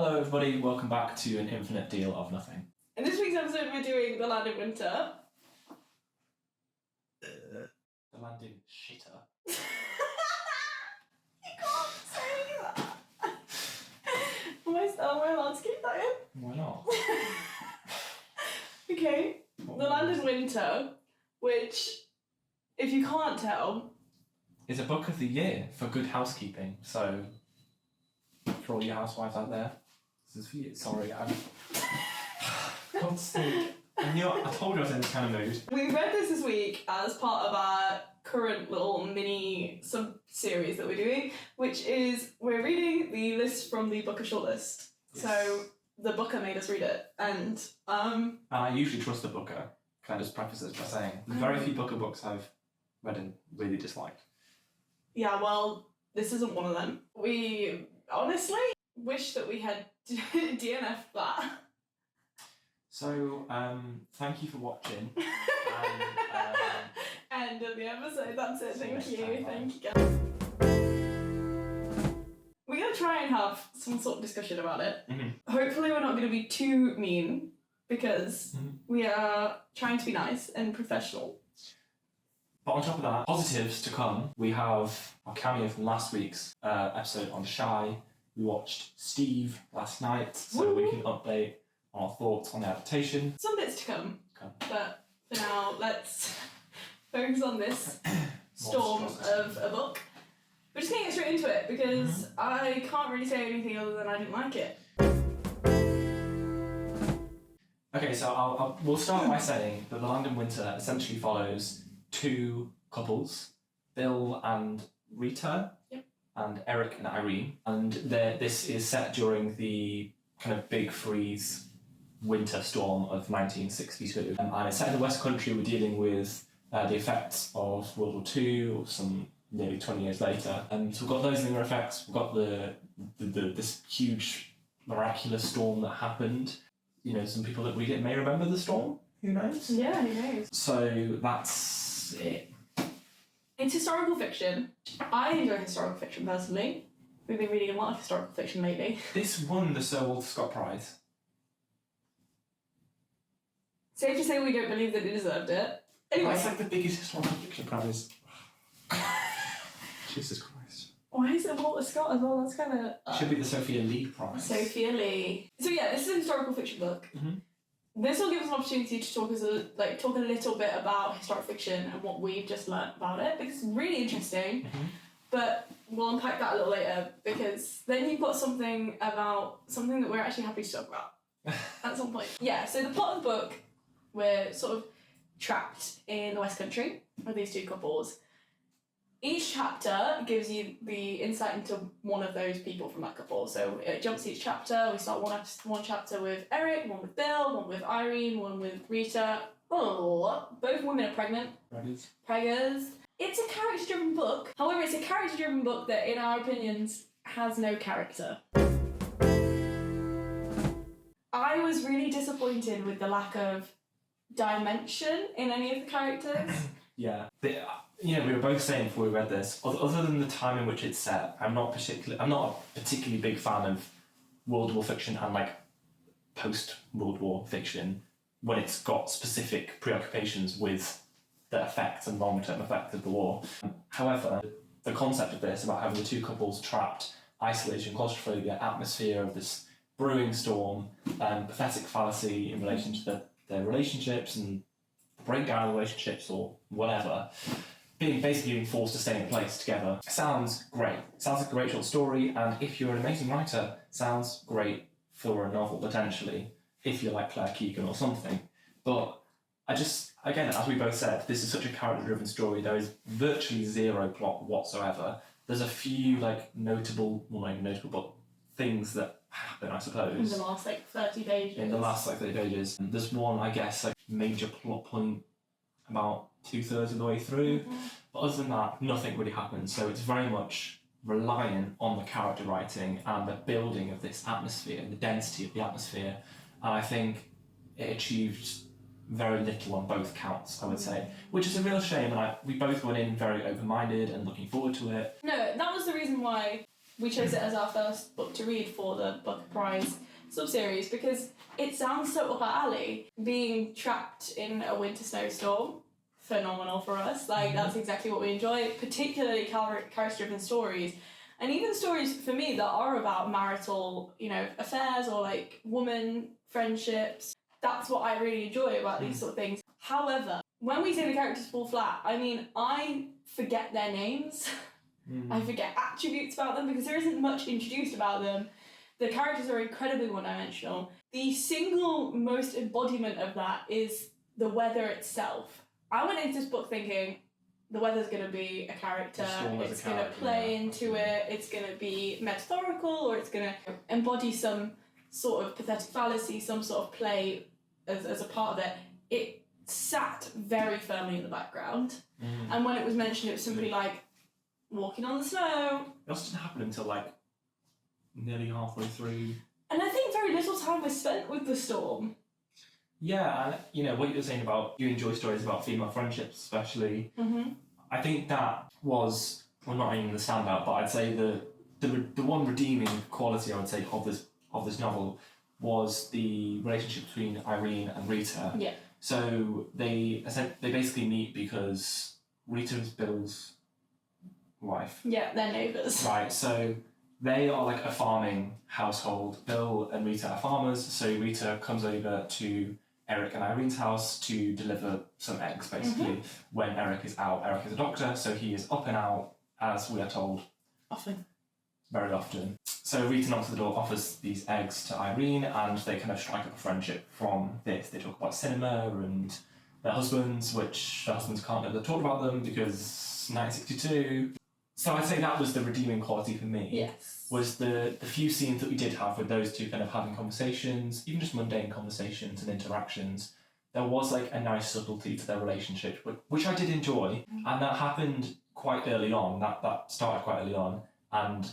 Hello everybody, welcome back to an infinite deal of nothing. In this week's episode we're doing The Land of Winter. The land in shitter. You can't say that. Am I allowed to keep that in? Why not? Okay, The Land in Winter, which, if you can't tell, is a book of the year for good housekeeping, so for all you housewives out there, this is for you. Sorry, I'm... God's sake. I told you I was in this kind of mood. we read this week as part of our current little mini sub-series that we're doing, which is we're reading the list from the Booker shortlist. Yes. So the Booker made us read it, and I usually trust the Booker. Can I just preface this by saying there's very few Booker books I've read and really disliked. yeah, well, this isn't one of them. We honestly wish that we had DNF'd that. So, thank you for watching. End of the episode. That's it. See you Thank next you. time, bye. Thank you, guys. We're gonna try and have some sort of discussion about it. Mhm. Hopefully, we're not gonna be too mean because we are trying to be nice and professional. But on top of that, positives to come. We have our cameo from last week's episode on Shy. We watched Steve last night, so we can update on our thoughts on the adaptation. Some bits to come, but for now, let's focus on this storm of a book. We're just gonna get straight into it because I can't really say anything other than I didn't like it. Okay, so we'll start by saying that The Land in Winter essentially follows two couples, Bill and Rita, and Eric and Irene, and this is set during the kind of big freeze winter storm of 1962. And it's set in the West Country. We're dealing with the effects of World War II, some nearly 20 years later. So we've got those linear effects. We've got this huge miraculous storm that happened. You know, some people that read it may remember the storm. Who knows? Yeah, who knows? So that's it. It's historical fiction. I enjoy historical fiction personally. We've been reading a lot of historical fiction lately. This won the Sir Walter Scott Prize. Safe to say we don't believe that it deserved it. Anyway. That's like the biggest historical fiction prize. Jesus Christ. Why is it Walter Scott as well? That's kind of... Should be the Sophia Lee Prize. Sophia Lee. So yeah, this is a historical fiction book. Mhm. This will give us an opportunity to talk a little bit about historic fiction and what we've just learnt about it, because it's really interesting. Mhm. But we'll unpack that a little later, because then you've got something that we're actually happy to talk about at some point. Yeah, so the plot of the book, we're sort of trapped in the West Country with these two couples. Each chapter gives you the insight into one of those people from that couple. So it jumps each chapter. We start one chapter with Eric, one with Bill, one with Irene, one with Rita. Oh, both women are pregnant. Preggers. It's a character-driven book. However, it's a character-driven book that, in our opinions, has no character. I was really disappointed with the lack of dimension in any of the characters. Yeah. We were both saying before we read this, other than the time in which it's set, I'm not a particularly big fan of World War fiction and like post-World War fiction when it's got specific preoccupations with the effects and long-term effects of the war. However, the concept of this, about having the two couples trapped, isolation, claustrophobia, atmosphere of this brewing storm, pathetic fallacy in relation to their relationships and breakdown of relationships or whatever, basically being forced to stay in a place together, sounds great. Sounds like a great short story, and if you're an amazing writer, sounds great for a novel potentially, if you're like Claire Keegan or something. But again, as we both said, this is such a character-driven story. There is virtually zero plot whatsoever. There's a few like notable, well, not even notable, but things that happen, I suppose. In the last 30 pages. In the last 30 pages. And there's one, I guess, major plot point about 2/3 of the way through. Mm-hmm. But other than that, nothing really happens. So it's very much reliant on the character writing and the building of this atmosphere and the density of the atmosphere. And I think it achieved very little on both counts, I would say, which is a real shame. And we both went in very open-minded and looking forward to it. No, that was the reason why we chose it as our first book to read for the Booker Prize sub-series because it sounds so up our alley. Being trapped in a winter snowstorm, phenomenal for us. Like, that's exactly what we enjoy, particularly character-driven stories. And even stories, for me, that are about marital, affairs or, like, woman friendships. That's what I really enjoy about these sort of things. However, when we say the characters fall flat, I mean, I forget their names. I forget attributes about them because there isn't much introduced about them. The characters are incredibly one-dimensional. The single most embodiment of that is the weather itself. I went into this book thinking the weather's going to be a character, it's going to play into it, it's going to be metaphorical, or it's going to embody some sort of pathetic fallacy, some sort of play as a part of it. It sat very firmly in the background. And when it was mentioned, it was simply like walking on the snow. It also didn't happen until like nearly halfway through. And I think very little time was spent with the storm. Yeah, and what you were saying about you enjoy stories about female friendships, especially. I think that was, well, not even the standout, but I'd say the one redeeming quality I would say of this novel was the relationship between Irene and Rita. Yeah. So they basically meet because Rita is Bill's wife. Yeah, they're neighbours. Right, so they are like a farming household. Bill and Rita are farmers, so Rita comes over to Eric and Irene's house to deliver some eggs, basically. When Eric is out, Eric is a doctor, so he is up and out, as we are told. Often. Very often. So Rita knocks on the door, offers these eggs to Irene, and they kind of strike up a friendship from this. They talk about cinema and their husbands, which their husbands can't ever talk about them because 1962. So I'd say that was the redeeming quality for me. Yes. Was the few scenes that we did have with those two kind of having conversations, even just mundane conversations and interactions. There was like a nice subtlety to their relationship, which I did enjoy, and that happened quite early on. That started quite early on, and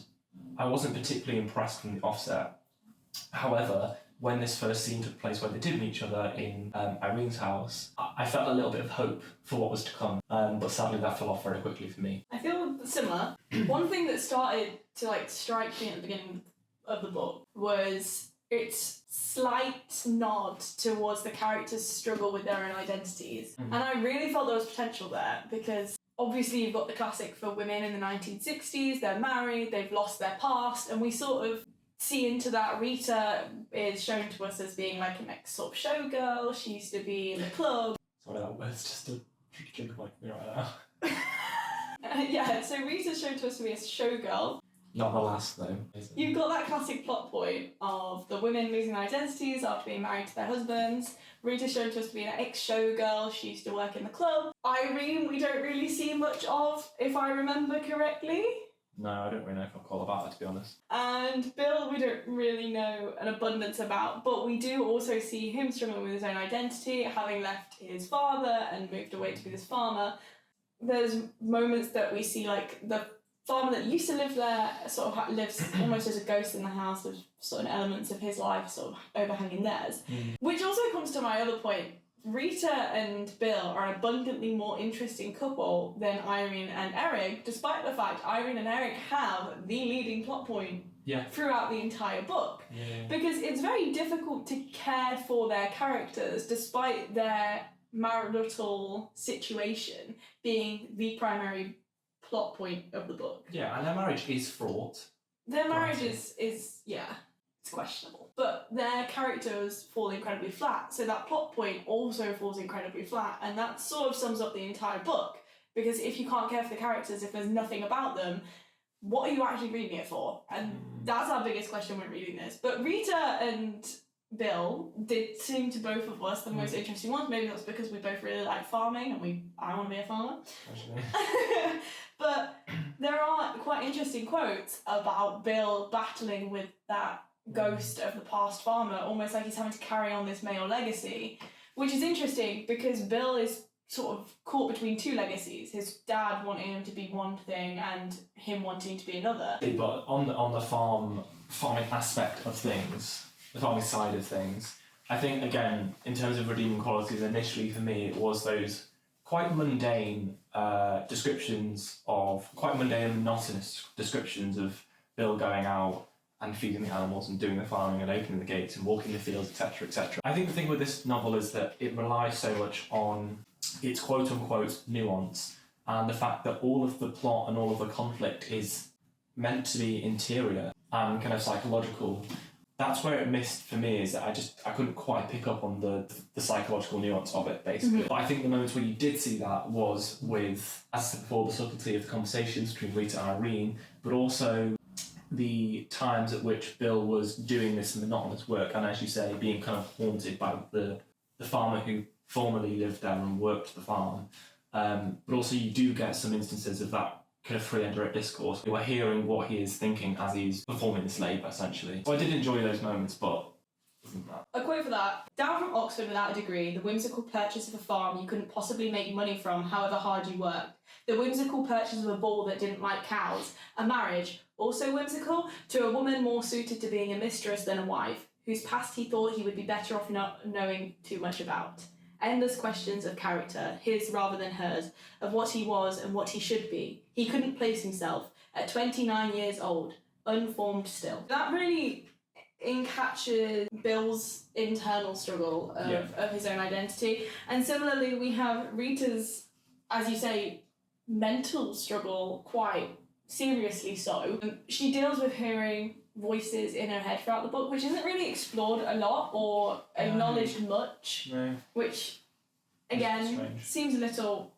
I wasn't particularly impressed from the offset. However, when this first scene took place where they did meet each other in Irene's house, I felt a little bit of hope for what was to come, but sadly that fell off very quickly for me. I feel similar. One thing that started to strike me at the beginning of the book was its slight nod towards the characters' struggle with their own identities. And I really felt there was potential there because obviously you've got the classic for women in the 1960s, they're married, they've lost their past, and we sort of see into that. Rita is shown to us as being like an sort of showgirl. She used to be in the club. Sorry, that was just a drink of me right now. Yeah, so Rita's shown to us to be a showgirl. Not the last though. You've got that classic plot point of the women losing their identities after being married to their husbands. Rita's shown to us to be an ex-showgirl. She used to work in the club. Irene, we don't really see much of, if I remember correctly. No, I don't really know if I'll call about her, to be honest. And Bill, we don't really know an abundance about, but we do also see him struggling with his own identity, having left his father and moved away to be this farmer. There's moments that we see the farmer that used to live there sort of lives almost as a ghost in the house. There's certain elements of his life sort of overhanging theirs. Which also comes to my other point. Rita and Bill are an abundantly more interesting couple than Irene and Eric, despite the fact Irene and Eric have the leading plot point throughout the entire book. Because it's very difficult to care for their characters despite their marital situation being the primary plot point of the book. Yeah, and their marriage is fraught. Their marriage is it's questionable. But their characters fall incredibly flat, so that plot point also falls incredibly flat, and that sort of sums up the entire book. Because if you can't care for the characters, if there's nothing about them, what are you actually reading it for? And that's our biggest question when reading this. But Rita and Bill did seem to both of us the most interesting ones. Maybe that's because we both really like farming and I want to be a farmer. But there are quite interesting quotes about Bill battling with that ghost of the past farmer, almost like he's having to carry on this male legacy, which is interesting because Bill is sort of caught between two legacies, his dad wanting him to be one thing and him wanting to be another. But on the farming aspect of things, the farming side of things, I think again in terms of redeeming qualities, initially for me it was those quite mundane monotonous descriptions of Bill going out and feeding the animals and doing the farming and opening the gates and walking the fields, etc., etc. I think the thing with this novel is that it relies so much on its quote-unquote nuance and the fact that all of the plot and all of the conflict is meant to be interior and kind of psychological. That's where it missed for me, is that I couldn't quite pick up on the psychological nuance of it, basically. But I think the moments where you did see that was with, as I said before, the subtlety of the conversations between Rita and Irene, but also the times at which Bill was doing this monotonous work and, as you say, being kind of haunted by the farmer who formerly lived there and worked the farm. But also you do get some instances of that kind of free and direct discourse. We're hearing what he is thinking as he's performing this labour, essentially. So I did enjoy those moments, but isn't that? A quote for that: "Down from Oxford without a degree, the whimsical purchase of a farm you couldn't possibly make money from however hard you worked. The whimsical purchase of a bull that didn't like cows. A marriage, also whimsical, to a woman more suited to being a mistress than a wife, whose past he thought he would be better off not knowing too much about. Endless questions of character, his rather than hers, of what he was and what he should be. He couldn't place himself, at 29 years old, unformed still." That really encaptures Bill's internal struggle of his own identity. And similarly, we have Rita's, as you say, mental struggle, quite seriously so. She deals with hearing voices in her head throughout the book, which isn't really explored a lot or acknowledged much, which again seems a little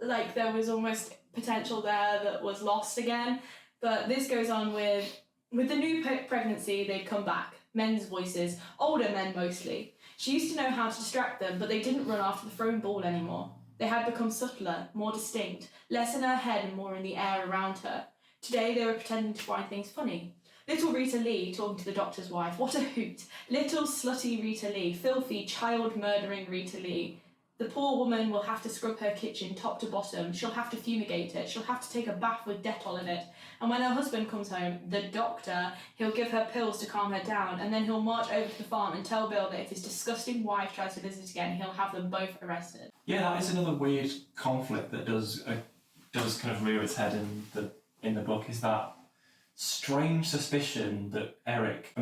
like there was almost potential there that was lost again. But this goes on with the new pregnancy. They'd come back, men's voices, older men mostly. She used to know how to distract them, but they didn't run after the thrown ball anymore. They had become subtler, more distinct, less in her head and more in the air around her. Today they were pretending to find things funny. Little Rita Lee talking to the doctor's wife, what a hoot. Little slutty Rita Lee, filthy, child-murdering Rita Lee. The poor woman will have to scrub her kitchen top to bottom. She'll have to fumigate it. She'll have to take a bath with Dettol in it. And when her husband comes home, the doctor, he'll give her pills to calm her down, and then he'll march over to the farm and tell Bill that if his disgusting wife tries to visit again, he'll have them both arrested. Yeah, that is another weird conflict that does kind of rear its head in the book, is that strange suspicion that Eric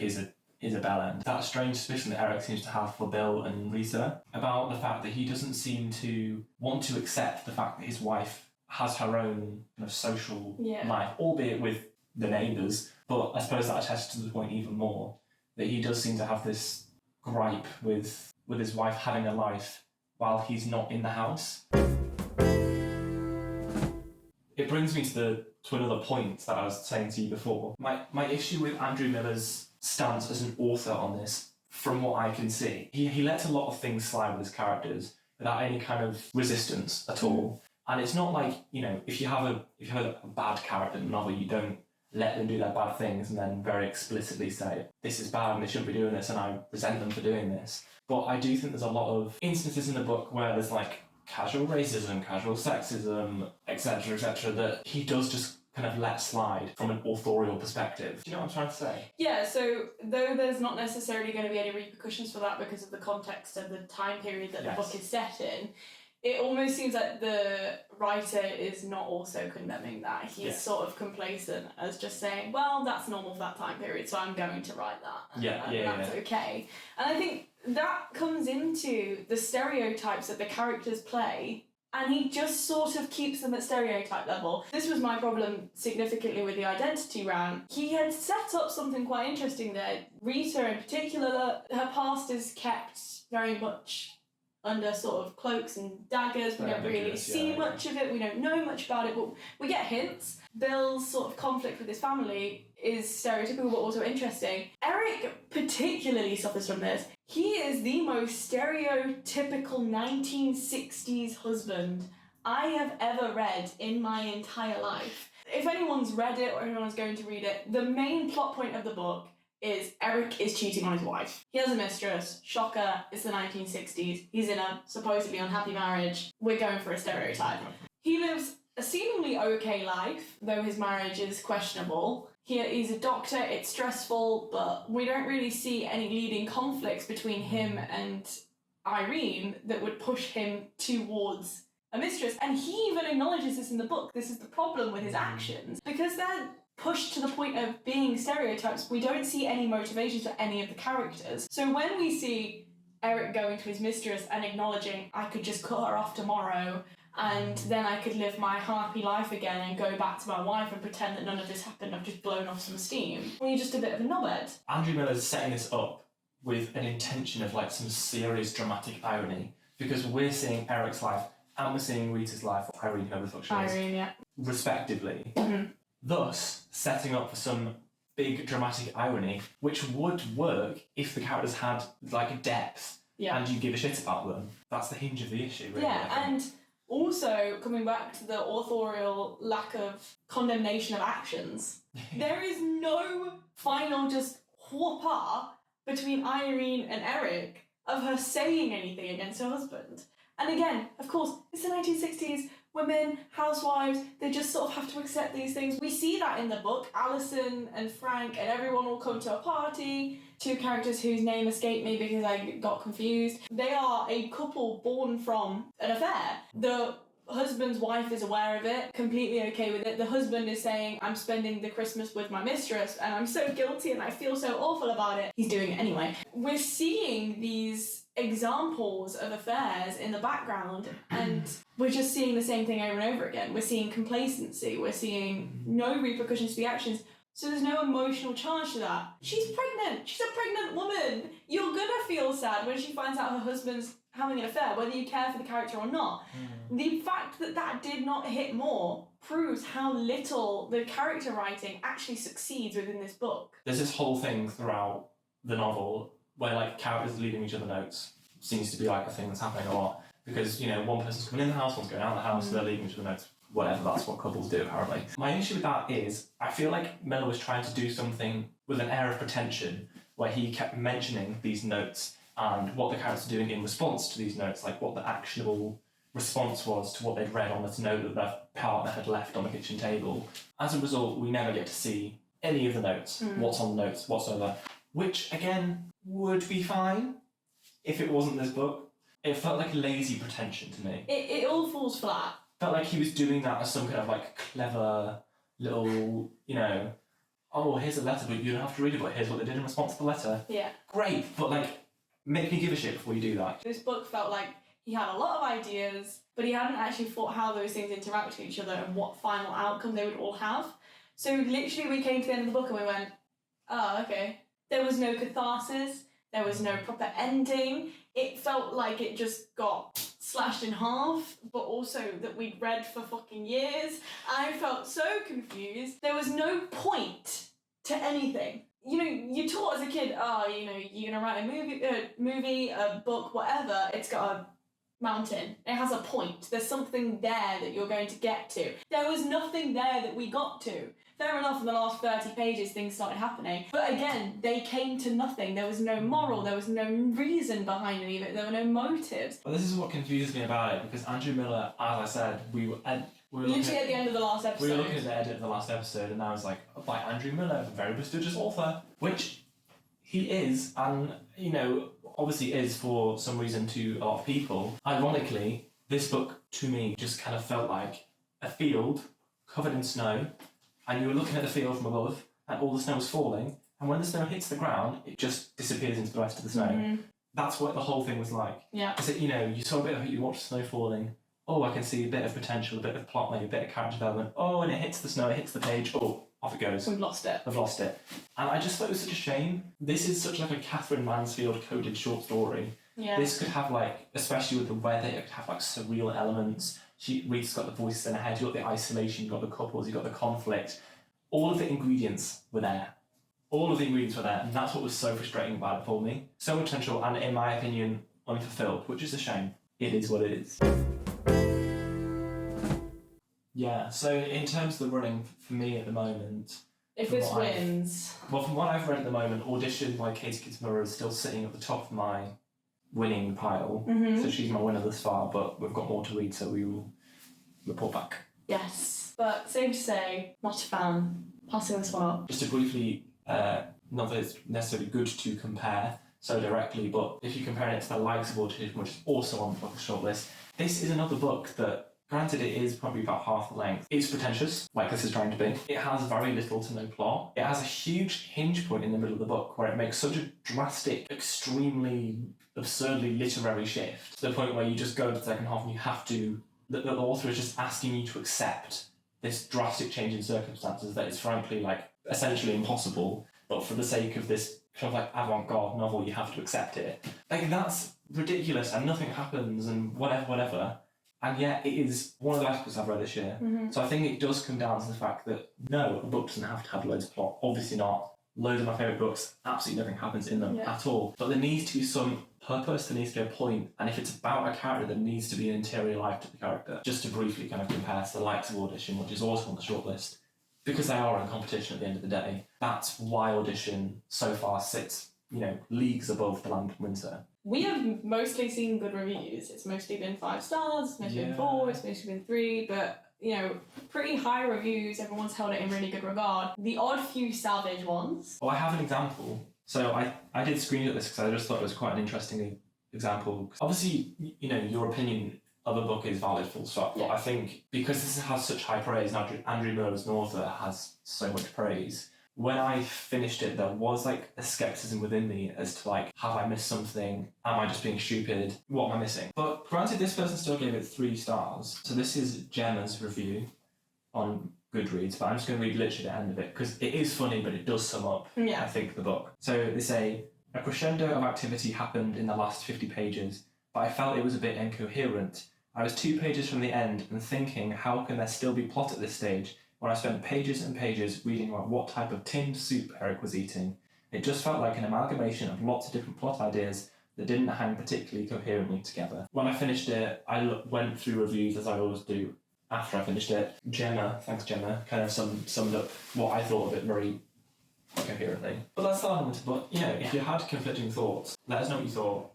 is a bell end. That strange suspicion that Eric seems to have for Bill and Lisa about the fact that he doesn't seem to want to accept the fact that his wife has her own kind of social life, albeit with the neighbours. But I suppose that attests to the point even more that he does seem to have this gripe with his wife having a life while he's not in the house. It brings me to another point that I was saying to you before. My issue with Andrew Miller's stance as an author on this, from what I can see, he lets a lot of things slide with his characters without any kind of resistance at all. And it's not like, if you have a bad character in a novel, you don't let them do their bad things and then very explicitly say, this is bad and they shouldn't be doing this and I resent them for doing this. But I do think there's a lot of instances in the book where there's like casual racism, casual sexism, etc., that he does just kind of let slide from an authorial perspective. Do you know what I'm trying to say? Yeah, so though there's not necessarily going to be any repercussions for that because of the context of the time period that the book is set in, it almost seems like the writer is not also condemning that. He's sort of complacent as just saying, well, that's normal for that time period, so I'm going to write that. And that's okay. And I think that comes into the stereotypes that the characters play, and he just sort of keeps them at stereotype level. This was my problem significantly with the identity rant. He had set up something quite interesting there. Rita in particular, her past is kept very much under sort of cloaks and daggers. We don't really see much of it. We don't know much about it, but we get hints. Bill's sort of conflict with his family is stereotypical but also interesting. Eric particularly suffers from this. He is the most stereotypical 1960s husband I have ever read in my entire life. If anyone's read it or anyone's going to read it, the main plot point of the book is Eric is cheating on his wife. He has a mistress. Shocker, it's the 1960s. He's in a supposedly unhappy marriage. We're going for a stereotype. He lives a seemingly okay life, though his marriage is questionable. He's a doctor, it's stressful, but we don't really see any leading conflicts between him and Irene that would push him towards a mistress. And he even acknowledges this in the book. This is the problem with his actions. Because they're pushed to the point of being stereotypes. We don't see any motivations for any of the characters. So when we see Eric going to his mistress and acknowledging, I could just cut her off tomorrow and then I could live my happy life again and go back to my wife and pretend that none of this happened, I've just blown off some steam. Well, you're just a bit of a knobhead. Andrew Miller's setting this up with an intention of like some serious dramatic irony, because we're seeing Eric's life and we're seeing Rita's life, or Irene, whoever the fuck she is, Irene, yeah. respectively. Mm-hmm. Thus, setting up for some big dramatic irony, which would work if the characters had like depth and you give a shit about them. That's the hinge of the issue, really. Yeah, and also coming back to the authorial lack of condemnation of actions, there is no final just whoop-ah between Irene and Eric of her saying anything against her husband. And again, of course, it's the 1960s, women, housewives, they just sort of have to accept these things. We see that in the book. Alison and Frank and everyone all come to a party. Two characters whose name escaped me because I got confused. They are a couple born from an affair. The husband's wife is aware of it, completely okay with it. The husband is saying, I'm spending the Christmas with my mistress and I'm so guilty and I feel so awful about it. He's doing it anyway. We're seeing these examples of affairs in the background and we're just seeing the same thing over and over again. We're seeing complacency, we're seeing no repercussions to the actions, so there's no emotional charge to that. She's pregnant, she's a pregnant woman. You're gonna feel sad when she finds out her husband's having an affair, whether you care for the character or not. The fact that that did not hit more proves how little the character writing actually succeeds within this book. There's this whole thing throughout the novel where like characters leaving each other notes seems to be like a thing that's happening a lot, because you know one person's coming in the house, one's going out of the house, so they're leaving each other notes. Whatever, that's what couples do apparently. My issue with that is I feel like Miller was trying to do something with an air of pretension where he kept mentioning these notes and what the characters are doing in response to these notes, like what the actionable response was to what they'd read on this note that their partner had left on the kitchen table. As a result, we never get to see any of the notes, what's on the notes whatsoever, which again would be fine if it wasn't this book. It felt like lazy pretension to me. It all falls flat. Felt like he was doing that as some kind of like clever little, you know, oh, here's a letter, but you don't have to read it, but here's what they did in response to the letter. Yeah. Great, but like, make me give a shit before you do that. This book felt like he had a lot of ideas, but he hadn't actually thought how those things interact with each other and what final outcome they would all have. So literally we came to the end of the book and we went, oh, okay. There was no catharsis, there was no proper ending. It felt like it just got slashed in half, but also that we'd read for fucking years. I felt so confused. There was no point to anything. You know, you taught as a kid, you know, you're gonna write a movie, a book, whatever. It's got a mountain. It has a point. There's something there that you're going to get to. There was nothing there that we got to. Fair enough, in the last 30 pages things started happening. But again, they came to nothing. There was no moral, there was no reason behind any of it, there were no motives. Well, this is what confuses me about it, because Andrew Miller, as I said, we were literally at the end of the last episode. We were looking at the edit of the last episode, and I was like, by Andrew Miller, a very prestigious author, which he is, and, you know, obviously is for some reason to a lot of people. Ironically, this book, to me, just kind of felt like a field covered in snow, and you were looking at the field from above, and all the snow was falling, and when the snow hits the ground, it just disappears into the rest of the snow. Mm-hmm. That's what the whole thing was like. Yeah. Because, you know, you saw a bit of it, you watched the snow falling, oh, I can see a bit of potential, a bit of plot, maybe a bit of character development, oh, and it hits the snow, it hits the page, oh, off it goes. We've lost it. I've lost it. And I just thought it was such a shame. This is such like a Catherine Mansfield coded short story. Yeah. This could have like, especially with the weather, it could have like surreal elements. Rita's got the voices in her head, you've got the isolation, you've got the couples, you've got the conflict. All of the ingredients were there. All of the ingredients were there, and that's what was so frustrating about it for me. So much potential, and in my opinion, unfulfilled, which is a shame. It is what it is. Yeah, so in terms of the running for me at the moment... If this wins... From what I've read at the moment, Audition by Katie Kidsmiller is still sitting at the top of my winning pile. Mm-hmm. So she's my winner thus far, but we've got more to read, so we will report back. Yes. But safe to say, not a fan. Passing this one up. Just to briefly, not that it's necessarily good to compare so directly, but if you compare it to the likes of Audition, which is also on the book shortlist, this is another book that Granted, it is probably about half the length. It's pretentious, like this is trying to be. It has very little to no plot. It has a huge hinge point in the middle of the book where it makes such a drastic, extremely, absurdly literary shift to the point where you just go to the second half and you have to... The author is just asking you to accept this drastic change in circumstances that is frankly, like, essentially impossible, but for the sake of this kind of like avant-garde novel, you have to accept it. Like, that's ridiculous and nothing happens and whatever. And yet it is one of the best books I've read this year. Mm-hmm. So I think it does come down to the fact that no, a book doesn't have to have loads of plot. Obviously not. Loads of my favourite books, absolutely nothing happens in them at all. But there needs to be some purpose, there needs to be a point. And if it's about a character, there needs to be an interior life to the character. Just to briefly kind of compare to the likes of Audition, which is also on the shortlist, because they are in competition at the end of the day. That's why Audition so far sits, leagues above The Land of Winter. We have mostly seen good reviews. It's mostly been 5 stars, it's mostly been 4, it's mostly been 3, but pretty high reviews. Everyone's held it in really good regard. The odd few savage ones. Oh, I have an example. So I did screenshot this because I just thought it was quite an interesting example. Obviously, your opinion of a book is valid, full stop. But I think because this has such high praise, and Andrew Miller as an author has so much praise, when I finished it, there was like a skepticism within me as to like, have I missed something? Am I just being stupid? What am I missing? But granted, this person still gave it 3 stars. So this is Gemma's review on Goodreads, but I'm just going to read literally the end of it because it is funny, but it does sum up, I think, the book. So they say, a crescendo of activity happened in the last 50 pages, but I felt it was a bit incoherent. I was 2 pages from the end and thinking, how can there still be plot at this stage? When I spent pages and pages reading about what type of tinned soup Eric was eating. It just felt like an amalgamation of lots of different plot ideas that didn't hang particularly coherently together. When I finished it, I went through reviews, as I always do, after I finished it. Thanks Gemma, kind of summed up what I thought of it very coherently. But that's the argument. But, if you had conflicting thoughts, let us know what you thought.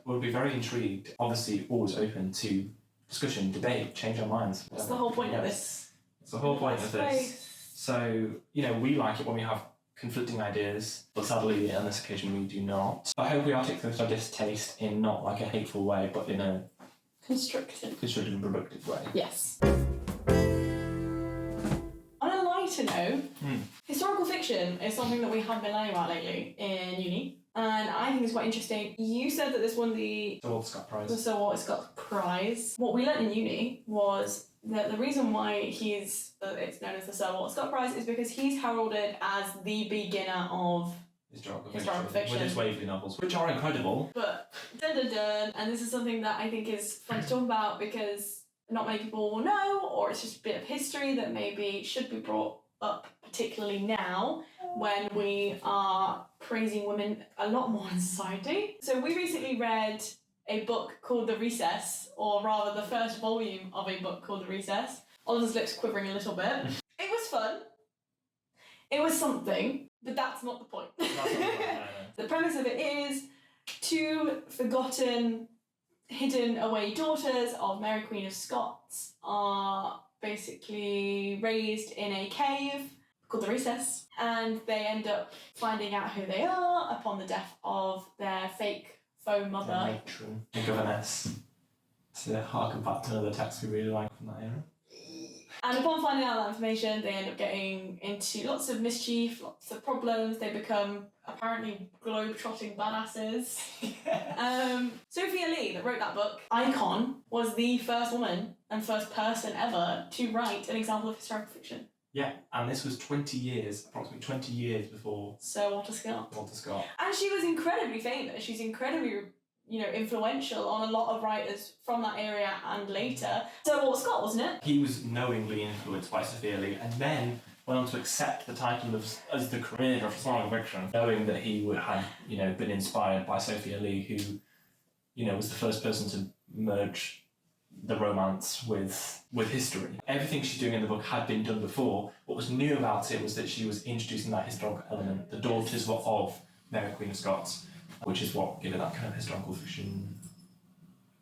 We'll be very intrigued. Obviously, always open to discussion, debate, change our minds. That's the whole point of this. It's the whole point of this. So, we like it when we have conflicting ideas, but sadly on this occasion we do not. I hope we articulate our distaste in not like a hateful way, but in a constructive and productive way. Yes. On a lighter note, historical fiction is something that we have been learning about lately in uni, and I think it's quite interesting. You said that this won the Sir Walter Scott Prize. The Sir Walter Scott Prize. What we learned in uni was that the reason why it's known as the Sir Walter Scott Prize is because he's heralded as the beginner of historical fiction. With his Waverley novels, which are incredible. But, and this is something that I think is fun to talk about because not many people will know, or it's just a bit of history that maybe should be brought up, particularly now when we are praising women a lot more in society. So we recently read a book called The Recess, or rather the first volume of a book called The Recess. Oliver's lips quivering a little bit. It was fun. It was something, but that's not the point. The premise of it is 2 forgotten, hidden away daughters of Mary Queen of Scots are basically raised in a cave called The Recess, and they end up finding out who they are upon the death of their fake faux mother. The matron, the governess. To harken back to another text we really like from that era. And upon finding out that information, they end up getting into lots of mischief, lots of problems. They become apparently globe-trotting badasses. Sophia Lee, that wrote that book, Icon, was the first woman and first person ever to write an example of historical fiction. Yeah, and this was approximately 20 years before Sir Walter Scott. And she was incredibly famous. She's incredibly, influential on a lot of writers from that area and later. Sir Walter Scott, wasn't it? He was knowingly influenced by Sophia Lee, and then went on to accept the title as the creator of historical fiction, knowing that he had, been inspired by Sophia Lee, who, was the first person to merge the romance with history. Everything she's doing in the book had been done before. What was new about it was that she was introducing that historical element. The daughters were of Mary Queen of Scots, which is what gave it that kind of historical fiction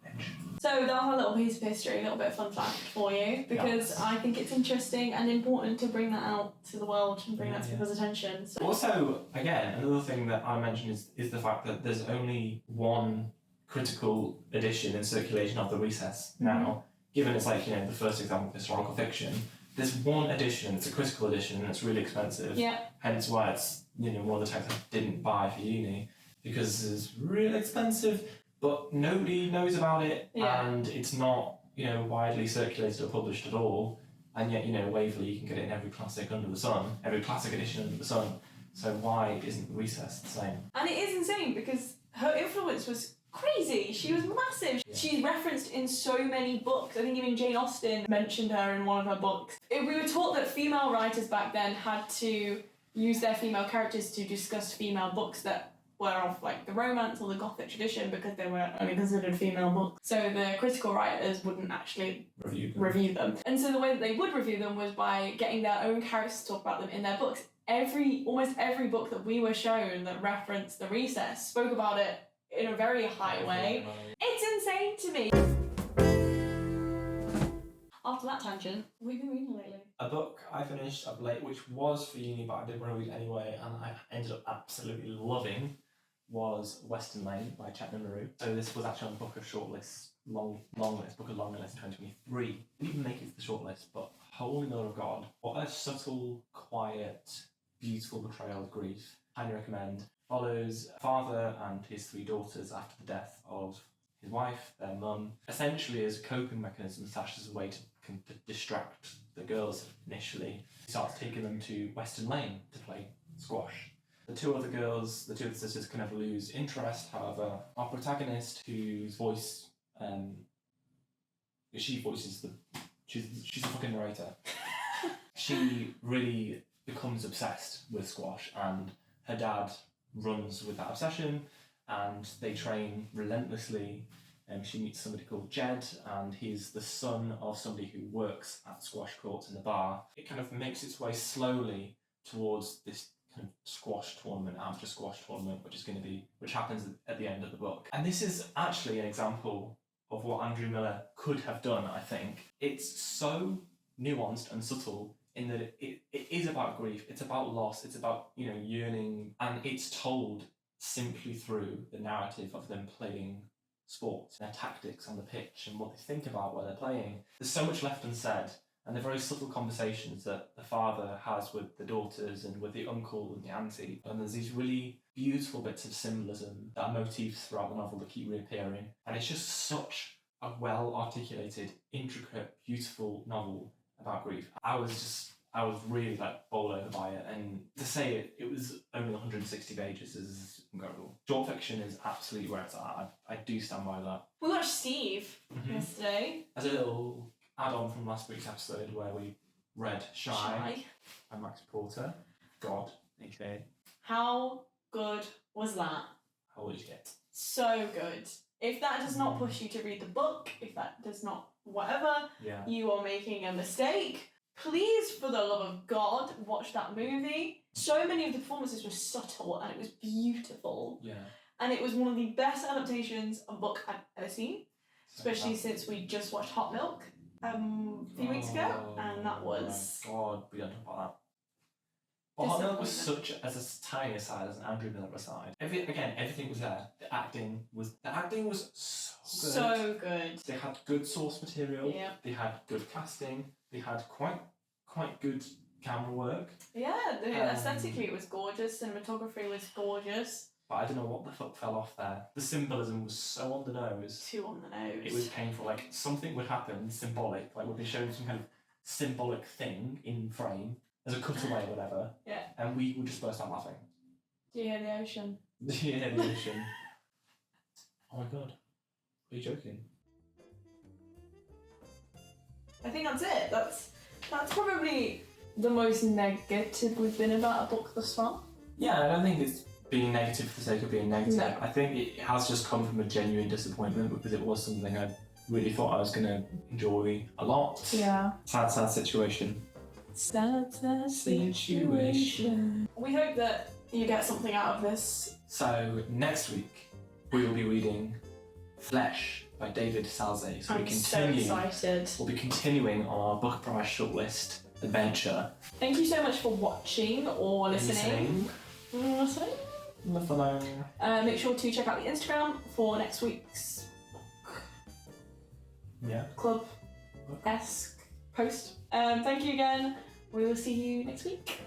edge. So that was a little piece of history, a little bit of fun fact for you, because I think it's interesting and important to bring that out to the world and bring that to people's attention. So. Also, again, another thing that I mentioned is the fact that there's only one critical edition in circulation of The Recess now, given it's like, the first example of historical fiction, there's one edition, it's a critical edition, and it's really expensive. Yeah. Hence why it's, one of the texts I didn't buy for uni, because it's really expensive, but nobody knows about it, and it's not, widely circulated or published at all. And yet, Waverley, you can get it in every classic under the sun, every classic edition under the sun. So why isn't Recess the same? And it is insane because her influence was crazy. She was massive. Yeah. She's referenced in so many books. I think even Jane Austen mentioned her in one of her books. We were taught that female writers back then had to use their female characters to discuss female books that were of like the romance or the Gothic tradition because they were only considered female books. So the critical writers wouldn't actually review them. And so the way that they would review them was by getting their own characters to talk about them in their books. Almost every book that we were shown that referenced the Recess spoke about it in a very high way. It's insane to me. After that tangent, what have you been reading lately? A book I finished up late, which was for uni, but I didn't want to read anyway, and I ended up absolutely loving, was Western Lane by Chetna Maru. So this was actually on the Book of Shortlist, long list, Book of Long List 2023. Didn't even make it to the shortlist, but holy mother of God, what a subtle, quiet, beautiful portrayal of grief. Highly recommend. Follows a father and his 3 daughters after the death of his wife, their mum, essentially as a coping mechanism, such as a way to distract the girls initially. He starts taking them to Western Lane to play squash. The 2 other girls, the 2 other sisters, kind of lose interest. However, our protagonist, whose voice, she voices she's a fucking narrator. She really becomes obsessed with squash, and her dad runs with that obsession, and they train relentlessly. She meets somebody called Jed, and he's the son of somebody who works at squash courts in the bar. It kind of makes its way slowly towards this kind of squash tournament, amateur squash tournament, which happens at the end of the book. And this is actually an example of what Andrew Miller could have done, I think. It's so nuanced and subtle in that it is about grief, it's about loss, it's about, yearning, and it's told simply through the narrative of them playing sports, their tactics on the pitch and what they think about while they're playing. There's so much left unsaid, and the very subtle conversations that the father has with the daughters and with the uncle and the auntie. And there's these really beautiful bits of symbolism that are motifs throughout the novel that keep reappearing. And it's just such a well-articulated, intricate, beautiful novel about grief. I was really bowled over by it, and to say it was only 160 pages is incredible. Short fiction is absolutely where it's at. I do stand by that. We watched Steve yesterday. As a little add-on from last week's episode where we read Shy by Max Porter. God, aka. How good was that? How old did you get? So good. If that does not push you to read the book, if that does not whatever, you are making a mistake. Please, for the love of God, watch that movie. So many of the performances were subtle and it was beautiful. Yeah. And it was one of the best adaptations of a book I've ever seen, especially since we just watched Hot Milk a few weeks ago, and that was... Oh my God, we don't talk about that. Well, Hot Milk was such as a tiny aside as an Andrew Miller aside. Everything was there. The acting was so good. So good. They had good source material. Yeah. They had good casting. They had quite good camera work. Yeah, aesthetically it was gorgeous. Cinematography was gorgeous. But I don't know what the fuck fell off there. The symbolism was so on the nose. Too on the nose. It was painful. Like something would happen symbolic. Like we'd be showing some kind of symbolic thing in frame as a cutaway or whatever. Yeah. And we would just burst out laughing. Do you hear the ocean? Do you hear the ocean? Oh my God. Are you joking? I think that's it. That's probably the most negative we've been about a book thus far. Yeah, I don't think it's being negative for the sake of being negative. No. I think it has just come from a genuine disappointment because it was something I really thought I was going to enjoy a lot. Yeah. Sad situation. Sad situation. We hope that you get something out of this. So next week we will be reading Flesh by David Salze. So I'm so excited. We'll be continuing on our book prize shortlist adventure. Thank you so much for watching or listening. Make sure to check out the Instagram for next week's book club esque post. Thank you again. We will see you next week.